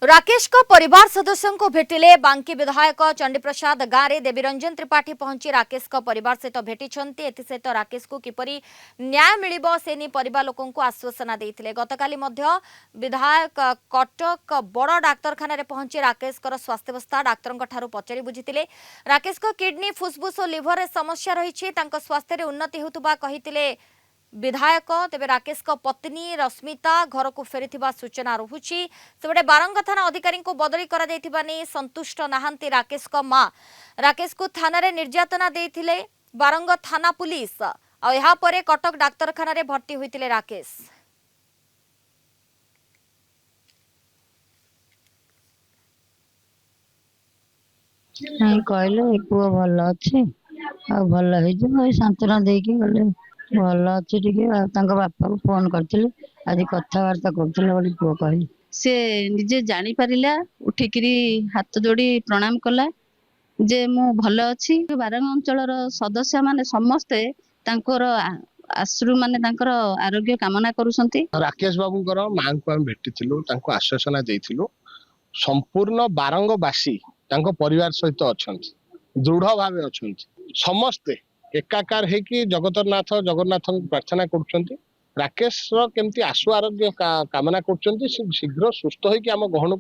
राकेश को परिवार सदस्यों को भेटिले बांकी विधायक चंडी प्रसाद गाँव में देवीरंजन त्रिपाठी पहुंची राकेश को परिवार सहित भेटिछंती। एथिसहित राकेश को किपरि न्याय मिलिबो सेनी परिवार लोकों को आश्वासन देइथिले। गतकाली मध्य विधायक कटक बड़ डाक्तरखाना रे पहुंची राकेश कर स्वास्थ्यावस्था डाक्तरंक ठारू पचारि बुझिथिले। राकेश को किडनी फुसफुस और लिवर रे समस्या रहिछि, तांको स्वास्थ्य रे उन्नति हेउतबा कहिथिले विधायक। तेबे राकेश को पत्नी रश्मिता घर को फेरी सूचना रहुछि। सेबडे बारंग थाना अधिकारी को बदली करा दैथिबा नै संतुष्ट नाहंती राकेश को मां। राकेश को थाना रे निर्यातना देथिले बारंग थाना पुलिस। आ यहाँ परे कटक डाक्तरखाना रे भर्ती होइतिले राकेश। नहीं कहले पुओ भल अच्छे आ भल हो सांत्वना देकी गले भल अच्छे टिके बापा को फोन करथिले आज कथबार्ता करथिले बोली पुओ कहले से निजे जानी परिला उठिकिरी हाथ जोड़ी प्रणाम कला जे मु भल अच्छी। बारंग अंचल सदस्य माने समस्ते तांकर आश्रु माने तांकर आरोग्य कामना करूसंती। राकेश बाबूंकर मां को हम भेटिथिलु, तांको आश्वासन देइथिलु। संपूर्ण बारंगवासी तांको परिवार सहित अछंती, दृढ़ भावे अछंती। समस्ते एकाकार है कि जगन्नाथ प्रार्थना करुछंती। राकेश केमती आशु आरोग्य कामना करुछंती, शीघ्र सुस्थ होई कि आम गहन